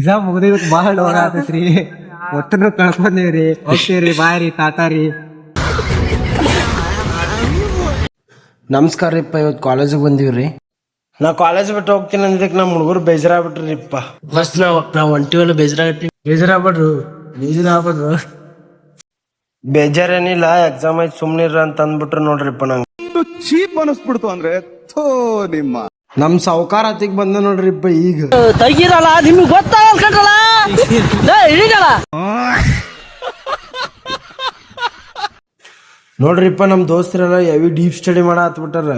Exam ಮುಗಿದಿದ್ದಕ್ಕೆ ಭಾಳ ಹೋಗ ಆತೈತ್ರಿ. ಒಟ್ಟನ್ನು ಕಳ್ಕೊಂಡೇವ್ರಿ. ಹೋಗ್ತೇವ್ರಿ, ಬಾಯ್ ರೀ, ಟಾಟಾ ರೀ. ನಮಸ್ಕಾರ ರೀಪ್ಪ, ಇವತ್ತು ಕಾಲೇಜಿಗೆ ಬಂದೀವ್ರಿ. ನಾ ಕಾಲೇಜ್ ಬಿಟ್ಟು ಹೋಗ್ತೀನಿ ಅಂದಿದ್ದಕ್ಕೆ ನಮ್ಮ ಹುಡುಗರು ಬೇಜಾರಾಗ್ಬಿಟ್ರಿಪ್ಪ. ಫಸ್ಟ್ ನಾವು ಹೊಂಟಿವಲ್ಲ ಬೇಜಾರಾಗ್ಬಿಟ್ರು. ಬೇಜಾರೇನಿಲ್ಲ, ಎಕ್ಸಾಮ್ ಐತಿ ಸುಮ್ನಿರ ಅಂತ ಅಂದ್ಬಿಟ್ರು ನೋಡ್ರಿಪ್ಪ. ನಂಗೆ ಚೀಪ್ ಅನಿಸ್ಬಿಡ್ತು ಅಂದ್ರೆ ನಿಮ್ಮ ನಮ್ ಸಾವುಕಾರ ಹತ್ತಿಗೆ ಬಂದ ನೋಡ್ರಿಪ್ಪ. ಈಗ ತೆಗಿರಲ್ಲ, ನಿಮ್ಗೆ ಗೊತ್ತಾಗಲ್ಲ. ನೋಡ್ರಿಪ್ಪ, ನಮ್ ದೋಸ್ತರೆಲ್ಲ ಹೆವಿ ಡೀಪ್ ಸ್ಟಡಿ ಮಾಡ ಹತ್ಬಿಟ್ಟಾರ.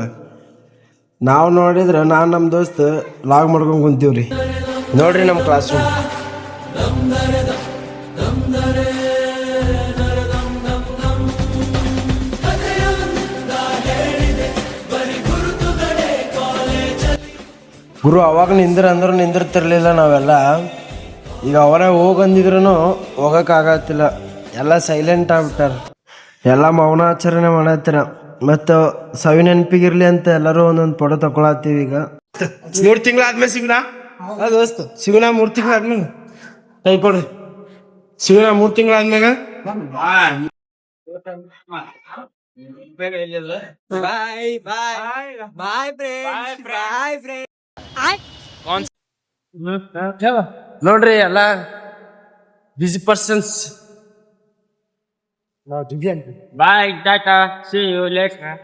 ನಾವು ನೋಡಿದ್ರ ನಮ್ಮ ದೋಸ್ತ್ ಲಾಗ್ ಮಾಡ್ಕೊಂಡ್ ಕುಂತೀವ್ರಿ. ನೋಡ್ರಿ ನಮ್ಮ ಕ್ಲಾಸ್ ರೂಮ್. ಗುರು ಅವಾಗ ಅಂದ್ರು ನಿಂದಿರ್ತಿರ್ಲಿಲ್ಲ ನಾವೆಲ್ಲ. ಈಗ ಅವರೇ ಹೋಗಂದಿದ್ರು ಹೋಗಕ್ಕಾಗತ್ತಿಲ್ಲ. ಎಲ್ಲ ಸೈಲೆಂಟ್ ಆಗ್ಬಿಟ್ಟಾರ. ಎಲ್ಲ ಮೌನಾಚರಣೆ ಮಾಡತ್ತೀರ. ಮತ್ತು ಸವಿ ನೆನಪಿಗಿರ್ಲಿ ಅಂತ ಎಲ್ಲರೂ ಒಂದೊಂದು ಫೋಟೋ ತಗೊಳತ್ತೀವಿ. ಈಗ 3 ತಿಂಗಳಾದ್ಮೇಲೆ ಸಿಗೋಣ ದೋಸ್ತ, ಸಿಗೋಣ 3 ತಿಂಗಳಾದ್ಮೇಲೆ. ಕೈ ಕೊಡ್ರಿ, ಸಿಗೋಣ 3 ತಿಂಗಳಾದ್ಮೇಲೆ. ನೋಡ್ರಿ ಎಲ್ಲ busy persons. Bye, tata, see you later.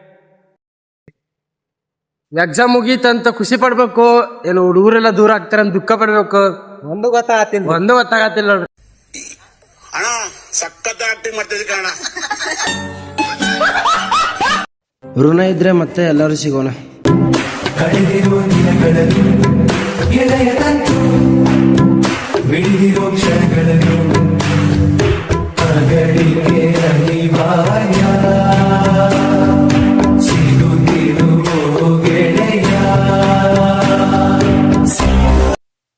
Exam ಮುಗೀತಂತ ಖುಷಿ ಪಡ್ಬೇಕು, ಏನು ಹುಡುಗರೆಲ್ಲ ದೂರ ಆಗ್ತಾರ ಅಂತ ದುಃಖ ಪಡ್ಬೇಕು. ಒಂದು ಗೊತ್ತಾಗತ್ತಿಲ್ಲ ನೋಡ್ರಿ. ಅಣ್ಣ ಸಖತ್ ಆಕ್ಟಿಂಗ್ ಮಾಡ್ತಿದ್ದೆ ಕಣ. ಋಣ ಇದ್ರೆ ಮತ್ತೆ ಎಲ್ಲರೂ ಸಿಗೋಣ.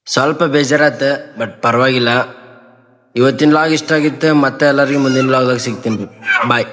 ಸ್ವಲ್ಪ ಬೇಜಾರಾತ, ಬಟ್ ಪರವಾಗಿಲ್ಲ. ಇವತ್ತಿನ ಲಾಗ್ ಇಷ್ಟ ಆಗಿತ್ತು. ಮತ್ತೆ ಎಲ್ಲರಿಗೂ ಮುಂದಿನ ಲಾಗ್ದಾಗ ಸಿಗ್ತೀನಿ. ಬಾಯ್.